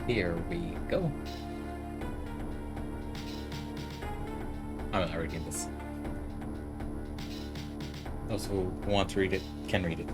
Here we go. I'm not reading this. Those who want to read it can read it.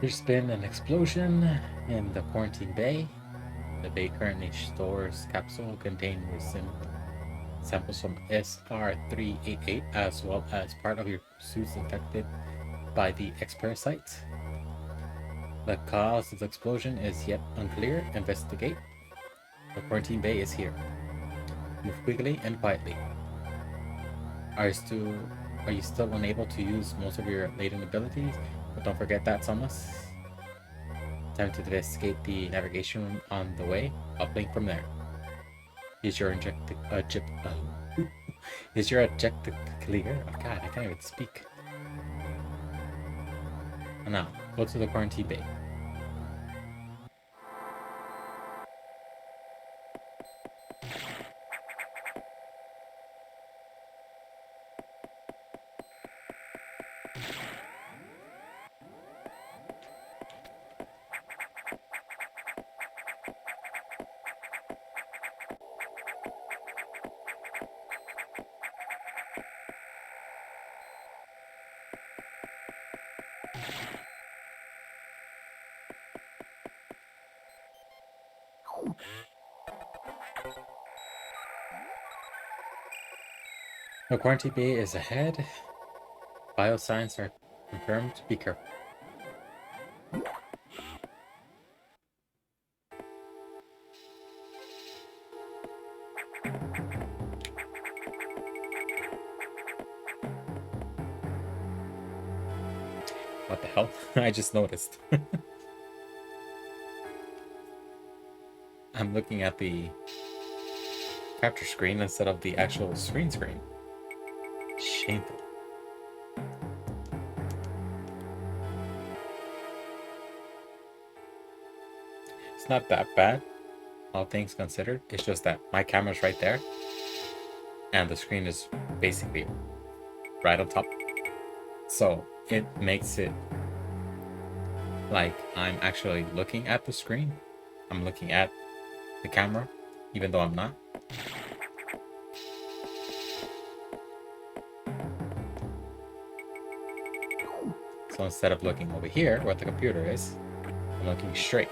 There's been an explosion in the quarantine bay. The bay currently stores capsule containing samples from SR388 as well as part of your suits infected by the X parasite. The cause of the explosion is yet unclear. Investigate. The quarantine bay is here. Move quickly and quietly. Are you still unable to use most of your latent abilities? But don't forget that, Samus. Time to investigate the navigation room on the way. Uplink from there. Is your is your objective clear? Oh god, I can't even speak. Now, go to the quarantine bay. The quarantine bay is ahead. Biosigns are confirmed. Be careful. What the hell? I just noticed. I'm looking at the capture screen instead of the actual screen. Shameful. It's not that bad, all things considered. It's just that my camera's right there, and the screen is basically right on top. So it makes it like I'm actually looking at the screen. I'm looking at the camera, even though I'm not. So instead of looking over here where the computer is, I'm looking straight.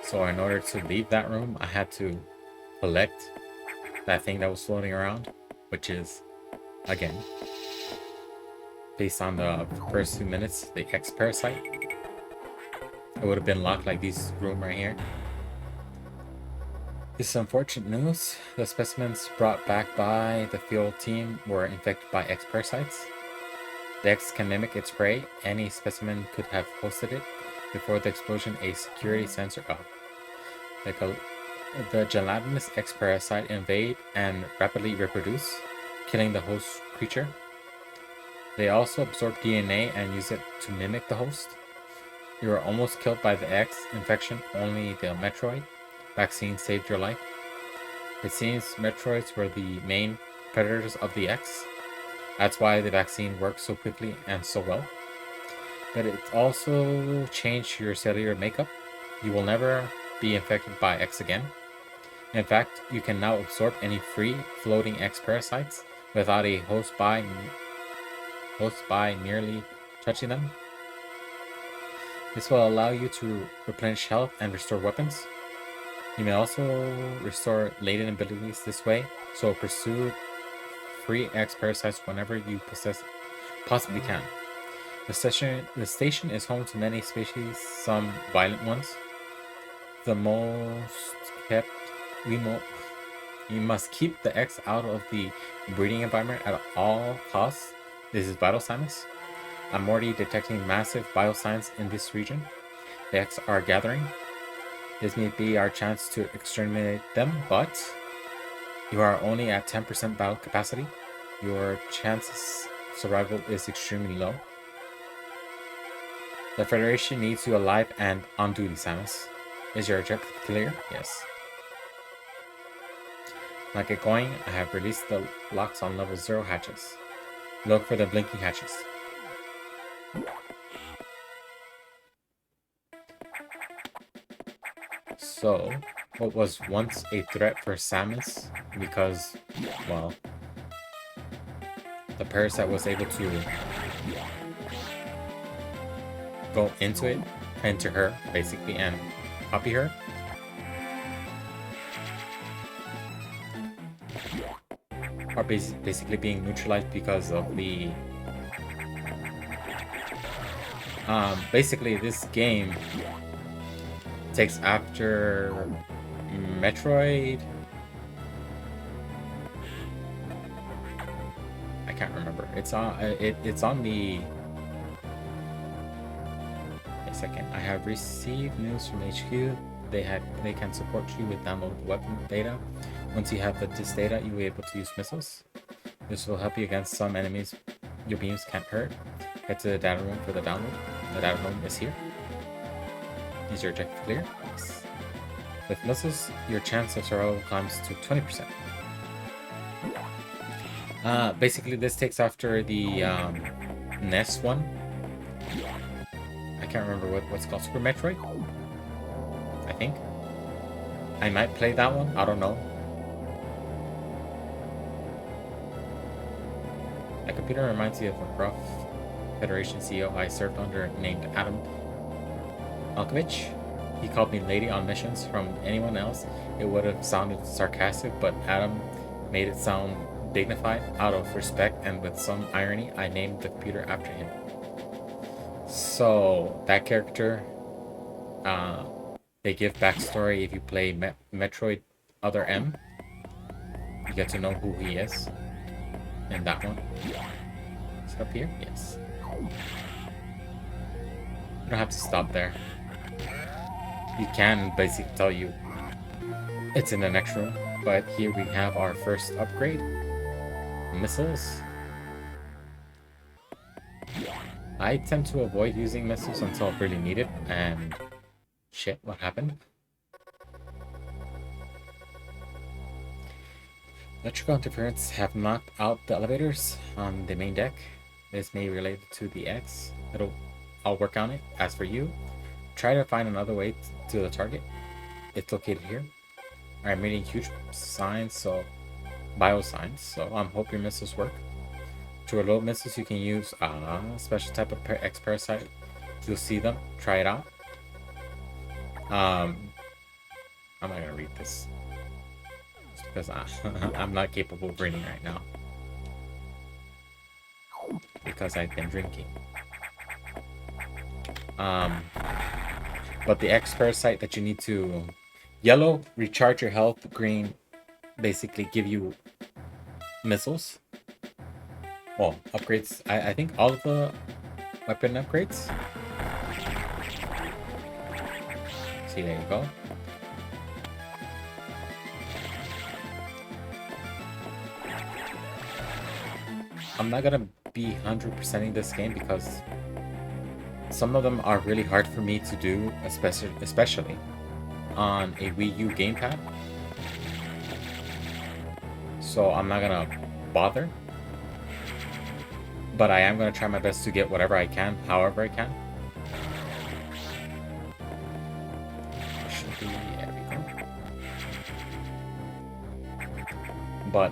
So in order to leave that room, I had to collect that thing that was floating around, which is, again, based on the first 2 minutes, the X parasite. It would have been locked like this room right here. This is unfortunate news. The specimens brought back by the field team were infected by X parasites. The X can mimic its prey. Any specimen could have hosted it. Before the explosion, a security sensor up. The gelatinous X parasite invade and rapidly reproduce, killing the host creature. They also absorb DNA and use it to mimic the host. You were almost killed by the X infection, only the Metroid vaccine saved your life. It seems Metroids were the main predators of the X. That's why the vaccine worked so quickly and so well. But it also changed your cellular makeup. You will never be infected by X again. In fact, you can now absorb any free floating X parasites without a host by merely touching them. This will allow you to replenish health and restore weapons. You may also restore latent abilities this way, so pursue free X parasites whenever you possibly can. The station is home to many species, some violent ones. The most kept, we must keep the X out of the breeding environment at all costs. This is Vital Samus. I'm already detecting massive vital signs in this region. The X are gathering. This may be our chance to exterminate them, but you are only at 10% battle capacity. Your chances of survival is extremely low. The Federation needs you alive and on duty, Samus. Is your objective clear? Yes. Now get going. I have released the locks on level 0 hatches. Look for the blinking hatches. So, what was once a threat for Samus, because, well, the parasite was able to go into her, basically, and copy her. Are basically being neutralized because of the... basically, this game Takes after Metroid. I can't remember. It's on it's on the. A second. I have received news from HQ. They can support you with downloadable weapon data. Once you have this data, you'll be able to use missiles. This will help you against some enemies your beams can't hurt. Head to the data room for the download. The data room is here. Is your objective clear? Yes. With missiles, your chance of survival climbs to 20%. Basically, this takes after the NES one. I can't remember what's called. Super Metroid? I think. I might play that one. I don't know. My computer reminds me of a rough Federation CEO I served under named Adam Malkovich. He called me lady on missions. From anyone else, it would have sounded sarcastic, but Adam made it sound dignified. Out of respect and with some irony, I named the computer after him. So, that character, they give backstory if you play Metroid Other M. You get to know who he is in that one. Is it up here? Yes. You don't have to stop there. You can basically tell you it's in the next room, but here we have our first upgrade. Missiles. I tend to avoid using missiles until I really need it, and shit, what happened? Electrical interference have knocked out the elevators on the main deck. This may be related to the X. I'll work on it. As for you, try to find another way to the target. It's located here. I'm reading huge signs, so biosigns, so I'm hoping your missiles work. To reload missiles, you can use a special type of X parasite. You'll see them. Try it out. I'm not gonna read this because I'm not capable of reading right now because I've been drinking. But the X parasite that you need to yellow, recharge your health. Green, basically give you missiles. Well, upgrades. I think all of the weapon upgrades. See, there you go. I'm not gonna be 100%ing this game because some of them are really hard for me to do, especially on a Wii U gamepad. So I'm not gonna bother. But I am gonna try my best to get whatever I can, however I can. Should be, there we go. But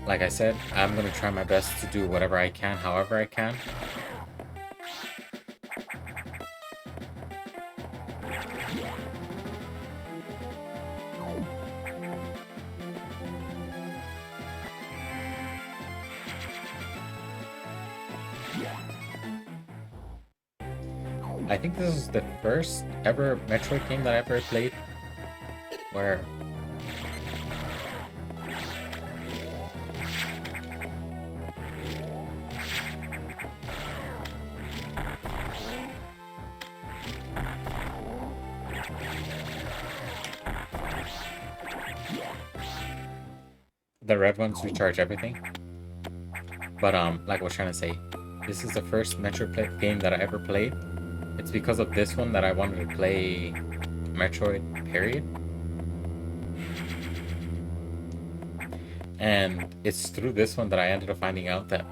like I said, I'm gonna try my best to do whatever I can, however I can. I think this is the first ever Metroid game that I ever played where the red ones recharge everything. But like I was trying to say, this is the first Metroid game that I ever played. It's because of this one that I wanted to play Metroid, period. And it's through this one that I ended up finding out that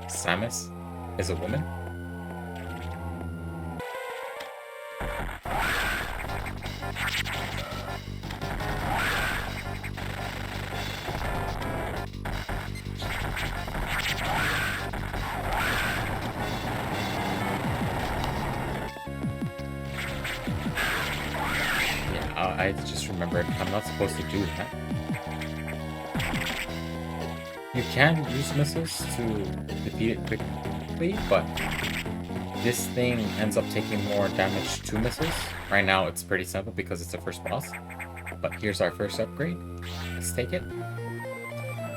Samus is a woman. I just remembered I'm not supposed to do that. You can use missiles to defeat it quickly, but this thing ends up taking more damage to missiles. Right now it's pretty simple because it's the first boss. But here's our first upgrade. Let's take it.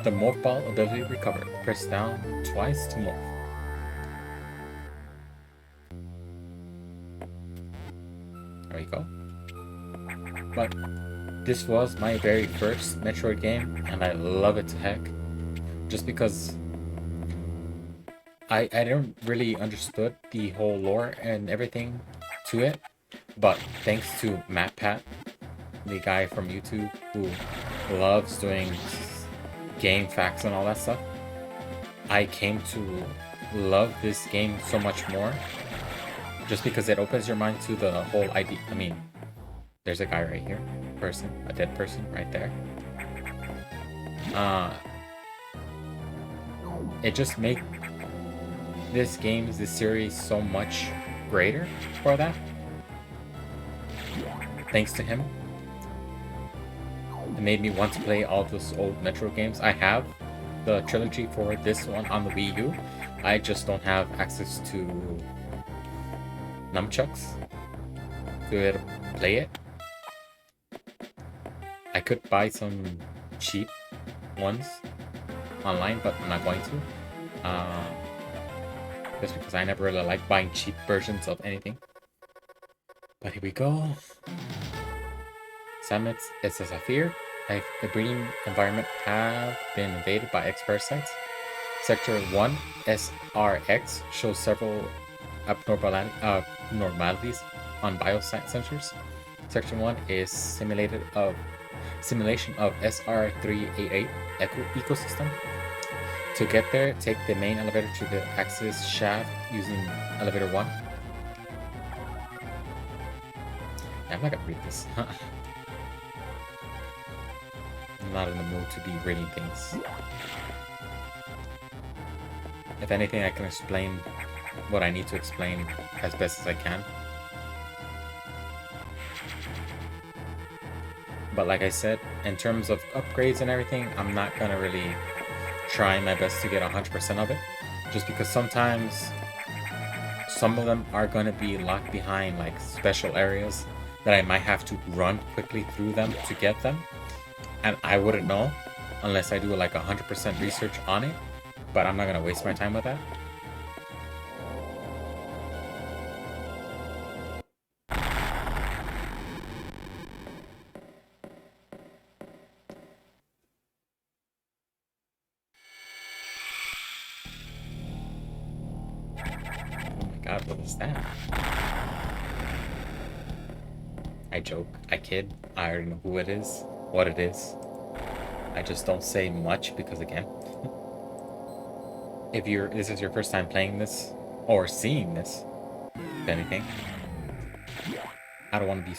The morph ball ability recovered. Press down twice to morph. There we go. But this was my very first Metroid game, and I love it to heck. Just because I didn't really understood the whole lore and everything to it, but thanks to MatPat, the guy from YouTube who loves doing game facts and all that stuff, I came to love this game so much more, just because it opens your mind to the whole idea. I mean, there's a guy right here, a dead person right there. It just makes this series so much greater for that. Thanks to him. It made me want to play all those old Metro games. I have the trilogy for this one on the Wii U. I just don't have access to nunchucks to be able to play it. I could buy some cheap ones online, but I'm not going to. Just because I never really like buying cheap versions of anything. But here we go. Samus is a Zephyr. The breeding environment have been invaded by exparasites. Sector 1 SRX shows several abnormalities on biosensors. Section 1 is simulation of SR388 ecosystem. To get there, take the main elevator to the access shaft using elevator 1. I'm not gonna read this. I'm not in the mood to be reading things. If anything, I can explain what I need to explain as best as I can. But like I said, in terms of upgrades and everything, I'm not gonna really try my best to get 100% of it. Just because sometimes some of them are gonna be locked behind like special areas that I might have to run quickly through them to get them. And I wouldn't know unless I do like 100% research on it. But I'm not gonna waste my time with that. Oh my god, what is that? I joke, I kid, I already know who it is, what it is. I just don't say much because again, if this is your first time playing this or seeing this, if anything, I don't want to be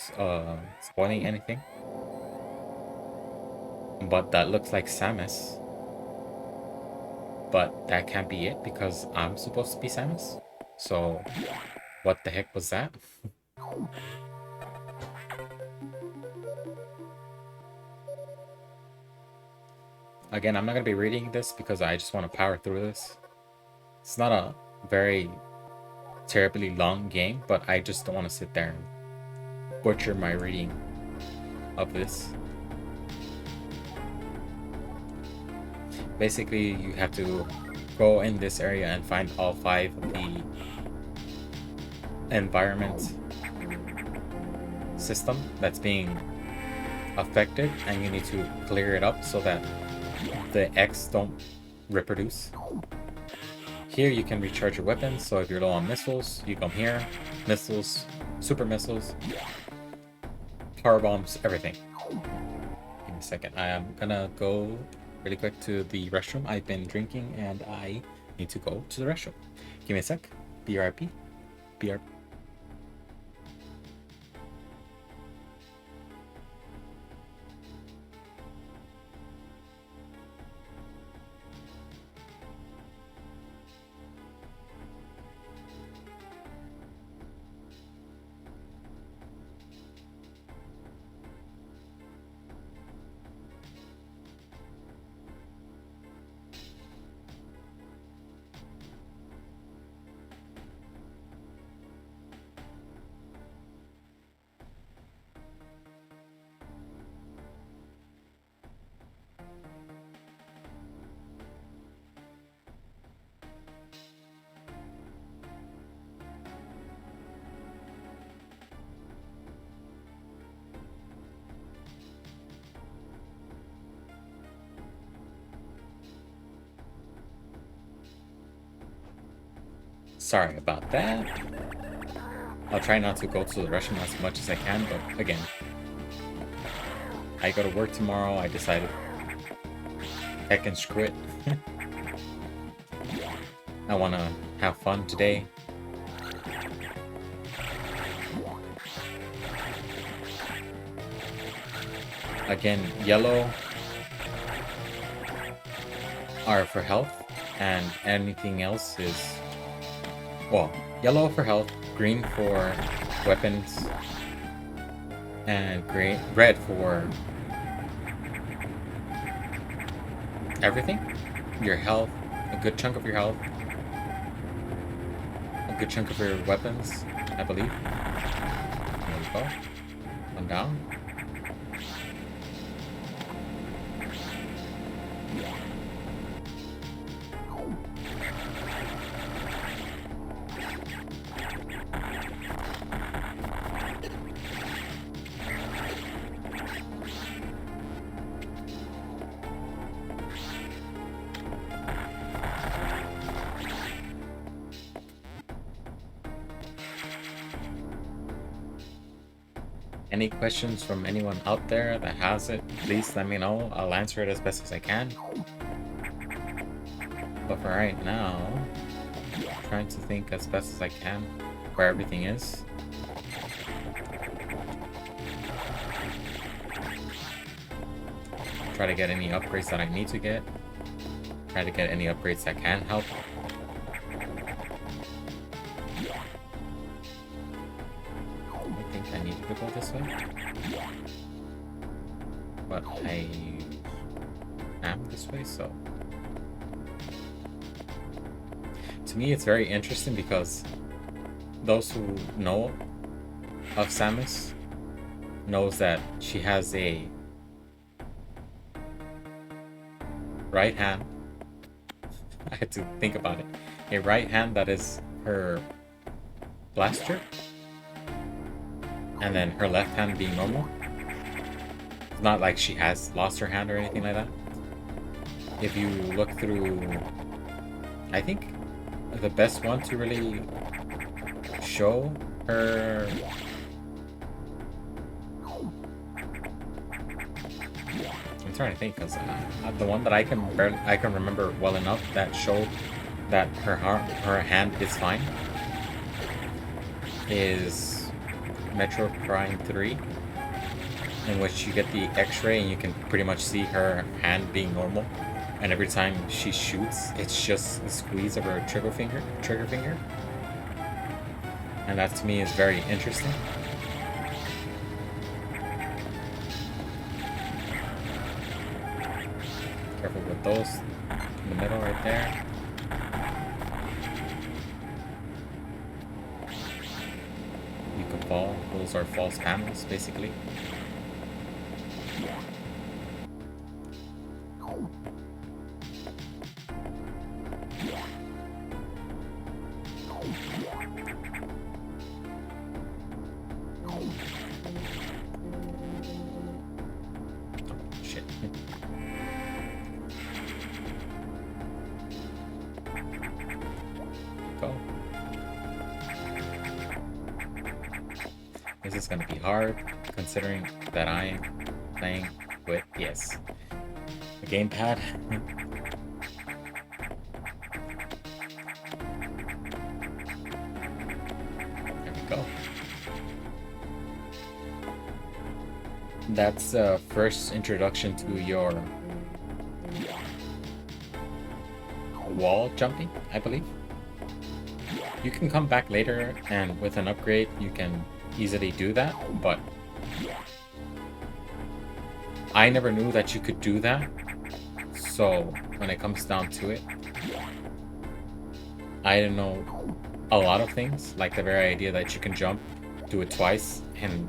spoiling anything. But that looks like Samus. But that can't be it because I'm supposed to be Samus. So, what the heck was that? Again, I'm not going to be reading this because I just want to power through this. It's not a very terribly long game, but I just don't want to sit there and butcher my reading of this. Basically, you have to go in this area and find all 5 of the environment system that's being affected, and you need to clear it up so that the X don't reproduce. Here you can recharge your weapons, so if you're low on missiles, you come here. Missiles, super missiles, power bombs, everything. Give me a second. I am gonna go really quick to the restroom. I've been drinking and I need to go to the restroom. Give me a sec. BRP. BRP. Sorry about that. I'll try not to go to the restaurant as much as I can, but again, I go to work tomorrow. I decided I can screw it. I want to have fun today. Again, yellow are for health, and anything else is, well, yellow for health, green for weapons, and red for everything. Your health, a good chunk of your health, a good chunk of your weapons, I believe. There we go. One down. Any questions from anyone out there that has it, please let me know. I'll answer it as best as I can. But for right now, I'm trying to think as best as I can where everything is. Try to get any upgrades that I need to get. Try to get any upgrades that can help. I needed to go this way, but I am this way, so to me it's very interesting because those who know of Samus knows that she has a right hand. I had to think about it. A right hand that is her blaster, and then her left hand being normal. It's not like she has lost her hand or anything like that. If you look through, I think the best one to really show her I'm trying to think, because the one that I can remember well enough that showed that her hand is fine is Metroid 3, in which you get the x-ray and you can pretty much see her hand being normal, and every time she shoots it's just a squeeze of her trigger finger, and that to me is very interesting. Careful with those in the middle right there. Those are false panels, basically. Shit. Go. This is gonna be hard, considering that I am playing with, yes, a gamepad. There we go. That's the first introduction to your wall jumping, I believe. You can come back later and with an upgrade you can easily do that, but I never knew that you could do that. So when it comes down to it, I didn't know a lot of things, like the very idea that you can jump, do it twice, and